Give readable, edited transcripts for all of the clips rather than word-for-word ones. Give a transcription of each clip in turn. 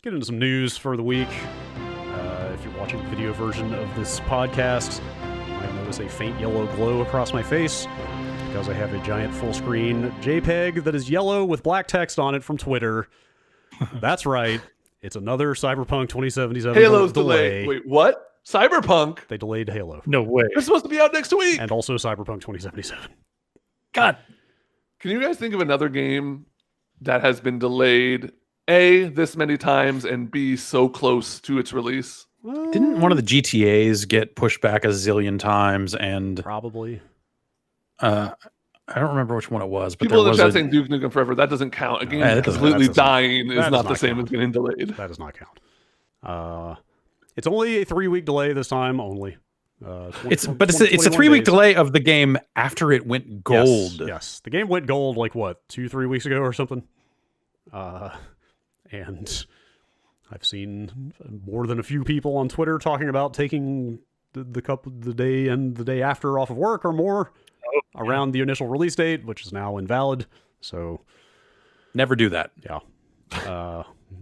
get into some news for the week. If you're watching the video version of this podcast, you might notice a faint yellow glow across my face because I have a giant full-screen JPEG that is yellow with black text on it from Twitter. That's right. It's another Cyberpunk 2077 Halo's delay. delayed. Wait, what? Cyberpunk? They delayed Halo. No way. It's supposed to be out next week. And also Cyberpunk 2077. God. Can you guys think of another game that has been delayed, A, this many times, and B, so close to its release? Didn't one of the GTAs get pushed back a zillion times? And Probably. I don't remember which one it was. But People there in was the chat saying Duke Nukem Forever. That doesn't count. A game completely dying is not the same as getting delayed. That does not count. It's only a 3-week delay this time only. It's a 3-week delay of the game after it went gold. Yes. The game went gold like what, 2-3 weeks ago or something. And I've seen more than a few people on Twitter talking about taking the day and the day after off of work or more around the initial release date, which is now invalid. So never do that. Yeah.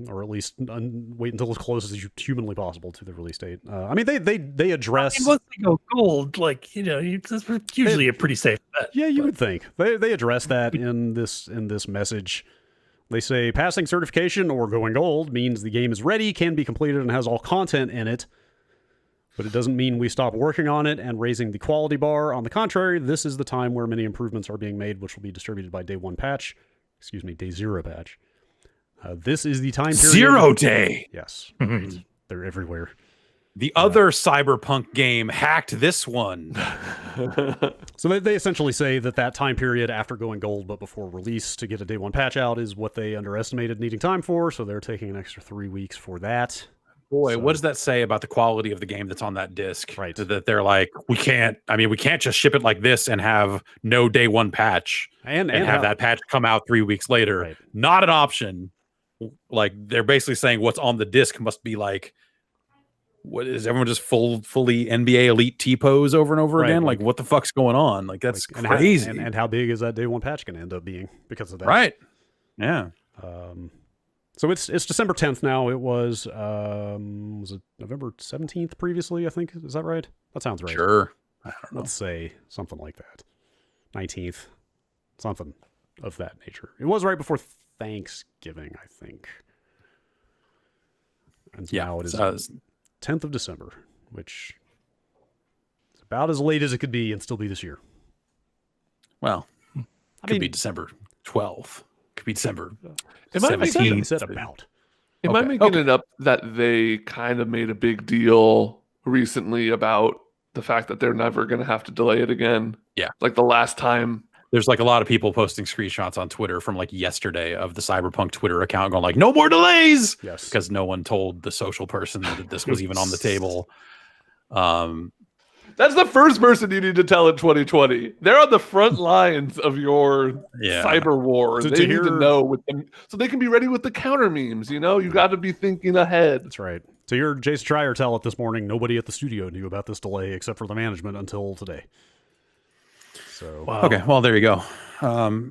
Or at least wait until as close as humanly possible to the release date. I mean, they address. Once they go gold, like that's usually a pretty safe bet. Yeah, you would think they address that in this message. They say passing certification or going gold means the game is ready, can be completed, and has all content in it. But it doesn't mean we stop working on it and raising the quality bar. On the contrary, this is the time where many improvements are being made, which will be distributed by day 0 patch. This is the time period. 0 day. Yes. They're everywhere. The other Cyberpunk game hacked this one. So they essentially say that time period after going gold but before release to get a day 1 patch out is what they underestimated needing time for, so they're taking an extra 3 weeks for that. Boy, what does that say about the quality of the game that's on that disc? Right. That they're like, we can't just ship it like this and have no day 1 patch and have that patch come out 3 weeks later. Right. Not an option. Like, they're basically saying what's on the disc must be like, what is everyone just fully NBA elite T-pose over and over again? Like, what the fuck's going on? Like, that's crazy. And how big is that day 1 patch going to end up being because of that? Right. Yeah. So it's December 10th now. It was it November 17th previously, I think. Is that right? That sounds right. Sure. I don't know. Let's say something like that. 19th. Something of that nature. It was right before Thanksgiving, I think. And now it is 10th of December, which is about as late as it could be and still be this year. Well, could be December 12th. Could be December Am I making it up that they kind of made a big deal recently about the fact that they're never going to have to delay it again? Yeah. Like the last time. There's like a lot of people posting screenshots on Twitter from like yesterday of the Cyberpunk Twitter account going like, no more delays. Yes. Because no one told the social person that this was even on the table. That's the first person you need to tell in 2020. They're on the front lines of your cyber war. They need to know with them so they can be ready with the counter memes. You got to be thinking ahead. That's right. To hear Jason Schreier tell it this morning, nobody at the studio knew about this delay except for the management until today. So wow. Okay, well there you go.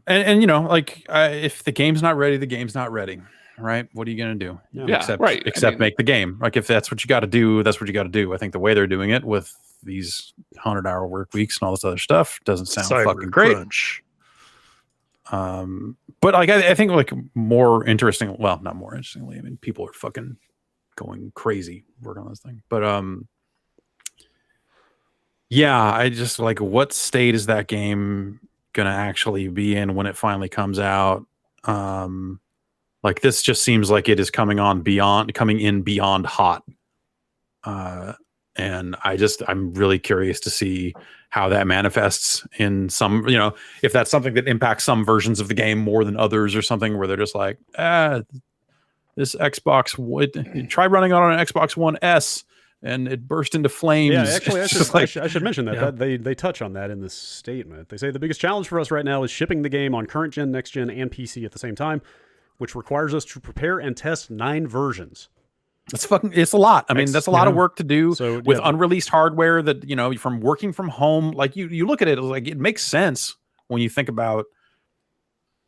If the game's not ready, the game's not ready. Right? What are you gonna do? Yeah, except make the game. Like if that's what you got to do, that's what you got to do. I think the way they're doing it with these 100-hour work weeks and all this other stuff doesn't sound fucking great. Crunch. But like I think like more interesting. Well, not more interestingly. I mean, people are fucking going crazy working on this thing. But yeah, I just like what state is that game gonna actually be in when it finally comes out? Like this just seems like it is coming in beyond hot. And I'm really curious to see how that manifests in some, if that's something that impacts some versions of the game more than others or something where they're just like, this Xbox, try running on an Xbox One S and it burst into flames. Yeah, actually, I should mention that they touch on that in this statement. They say the biggest challenge for us right now is shipping the game on current gen, next gen, and PC at the same time, which requires us to prepare and test 9 versions. It's a lot. I mean, that's a lot of work to do with unreleased hardware that, from working from home. Like you look at it like it makes sense when you think about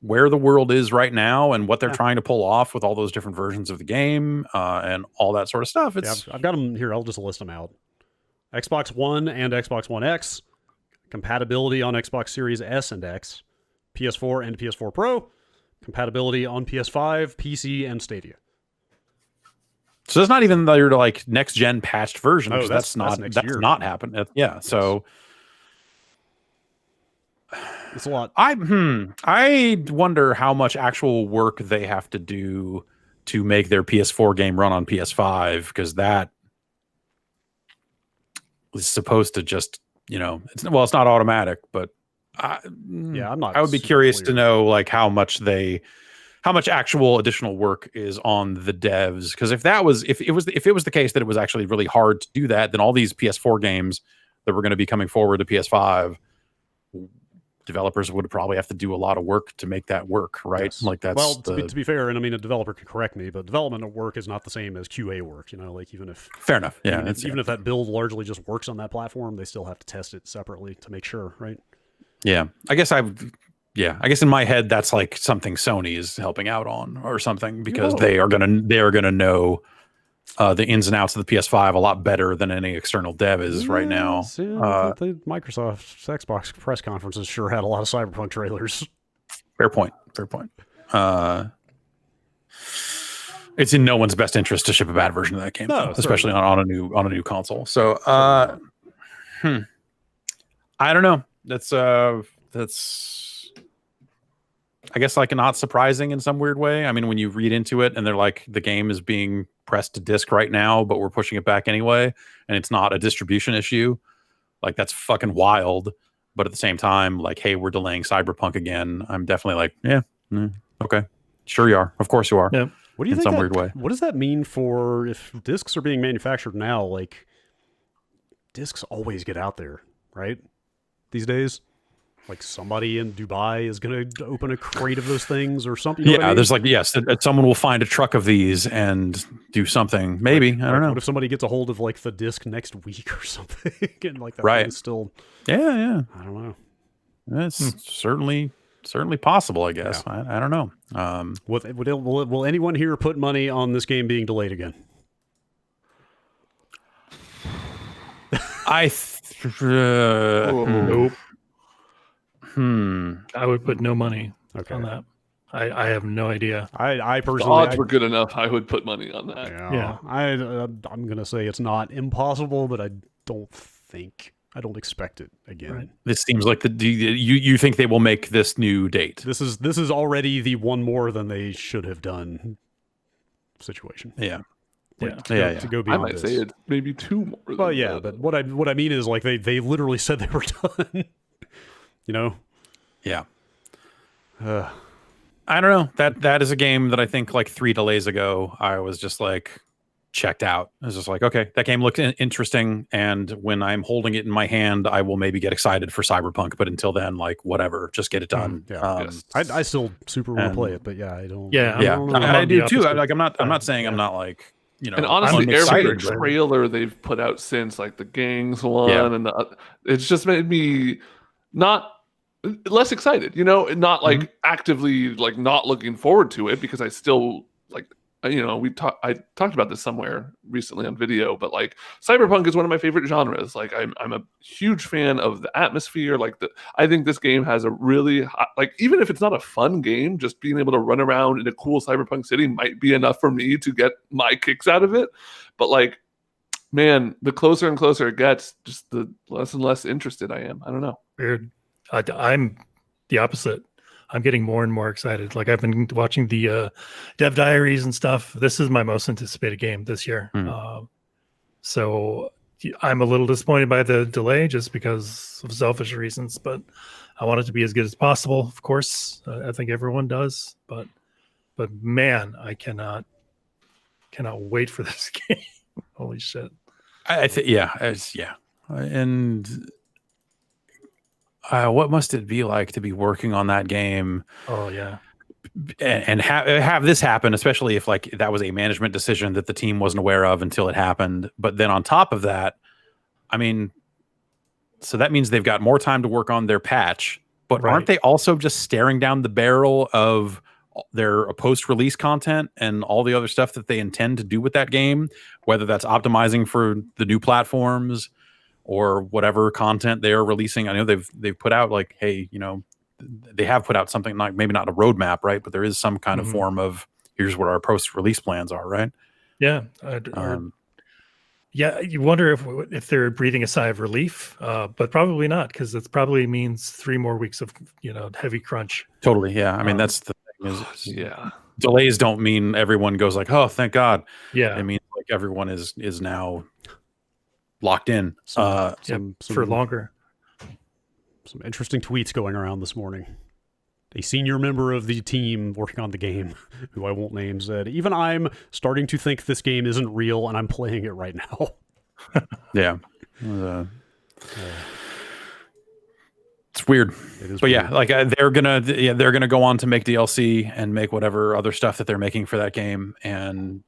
where the world is right now and what they're trying to pull off with all those different versions of the game and all that sort of stuff. It's I've got them here. I'll just list them out. Xbox One and Xbox One X, compatibility on Xbox Series S and X, PS4 and PS4 Pro, compatibility on PS5, PC, and Stadia. So that's not even their like next gen patched version. Oh, that's not happened. Yeah. Yes. So it's a lot. I wonder how much actual work they have to do to make their PS4 game run on PS5, because that is supposed to just, it's not automatic, but I'm not. I would be curious to know like how much actual additional work is on the devs, because if it was the case that it was actually really hard to do that, then all these PS4 games that were going to be coming forward to PS5, developers would probably have to do a lot of work to make that work, right? Yes. Like that's to be fair, and I mean a developer can correct me, but development work is not the same as QA work. Like even if fair enough, yeah, even if that build largely just works on that platform, they still have to test it separately to make sure, right? Yeah, I guess in my head that's like something Sony is helping out on or something, because they are gonna know the ins and outs of the PS5 a lot better than any external dev is right now. The Microsoft's Xbox press conferences sure had a lot of Cyberpunk trailers. Fair point. It's in no one's best interest to ship a bad version of that game, especially on a new console. So I don't know. That's I guess like not surprising in some weird way. I mean, when you read into it and they're like, the game is being pressed to disc right now, but we're pushing it back anyway, and it's not a distribution issue, like that's fucking wild. But at the same time, like, hey, we're delaying Cyberpunk again. I'm definitely like, okay, sure you are. Of course you are. Yeah. What do you think? In some weird way. What does that mean for if discs are being manufactured now? Like, discs always get out there, right? These days. Like somebody in Dubai is going to open a crate of those things or something. You know what I mean? There's like, yes, someone will find a truck of these and do something. Maybe. I don't know. What if somebody gets a hold of like the disc next week or something? And like that thing is still. Yeah. I don't know. It's certainly possible, I guess. Yeah. I don't know. Will anyone here put money on this game being delayed again? Nope. I would put no money on that. I have no idea. I personally, the odds were good enough. I would put money on that. Yeah. I'm gonna say it's not impossible, but I don't expect it again. Right. This seems like you think they will make this new date. This is already the one more than they should have done situation. Yeah. To go beyond I might say it's maybe two more. Well, yeah, but what I mean is like they literally said they were done. Yeah. I don't know. That is a game that I think like 3 delays ago I was just like checked out. I was just like, okay, that game looked interesting, and when I'm holding it in my hand, I will maybe get excited for Cyberpunk. But until then, like whatever, just get it done. Yes. I still super want to play it, but I don't. I do too. I'm not saying I'm not like. And honestly, every trailer they've put out since, like the gangs one, and it's just made me not less excited. Not like actively like not looking forward to it, because I still like. I talked about this somewhere recently on video, but like Cyberpunk is one of my favorite genres. Like I'm a huge fan of the atmosphere. I think this game has a really like, even if it's not a fun game, just being able to run around in a cool Cyberpunk city might be enough for me to get my kicks out of it. But like, man, the closer and closer it gets, just the less and less interested I am. I don't know. Weird. I'm the opposite. I'm getting more and more excited. Like I've been watching the dev diaries and stuff. This is my most anticipated game this year. So I'm a little disappointed by the delay just because of selfish reasons, but I want it to be as good as possible. Of course, I think everyone does, but man, I cannot wait for this game. Holy shit. I think, and what must it be like to be working on that game? Oh yeah, and have this happen, especially if like that was a management decision that the team wasn't aware of until it happened. But then on top of that, I mean, so that means they've got more time to work on their patch but aren't they also just staring down the barrel of their post-release content and all the other stuff that they intend to do with that game, whether that's optimizing for the new platforms or whatever content they are releasing? I know they've put out like, hey, you know, they have put out something like maybe not a roadmap, right? But there is some kind of form of here's what our post-release plans are, right? Yeah. Yeah, you wonder if they're breathing a sigh of relief, but probably not, because it probably means 3 more weeks of heavy crunch. Totally, yeah. I mean, that's the thing is delays don't mean everyone goes like, oh, thank God. Yeah, it means like everyone is now locked in for longer. Some interesting tweets going around this morning. A senior member of the team working on the game, who I won't name, said, "Even I'm starting to think this game isn't real, and I'm playing it right now." Yeah. It's weird. But weird. Yeah, like they're gonna go on to make DLC and make whatever other stuff that they're making for that game, and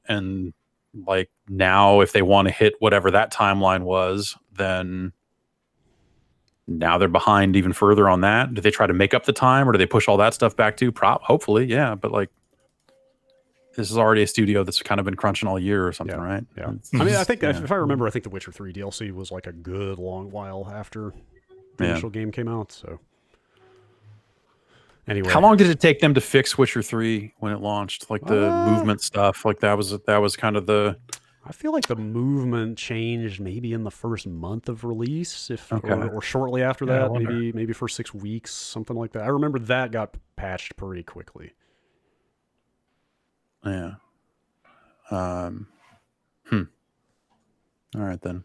like now if they want to hit whatever that timeline was, then now they're behind even further on that. Do they try to make up the time, or do they push all that stuff back too? Hopefully, yeah. But like, this is already a studio that's kind of been crunching all year or something, right? Yeah. I mean, I think if I remember, I think the Witcher 3 DLC was like a good long while after the initial game came out. So anyway, how long did it take them to fix Witcher 3 when it launched? Like the movement stuff, like that was kind of the. I feel like the movement changed maybe in the first month of release, or shortly after that, maybe for 6 weeks, something like that. I remember that got patched pretty quickly. Yeah. All right then.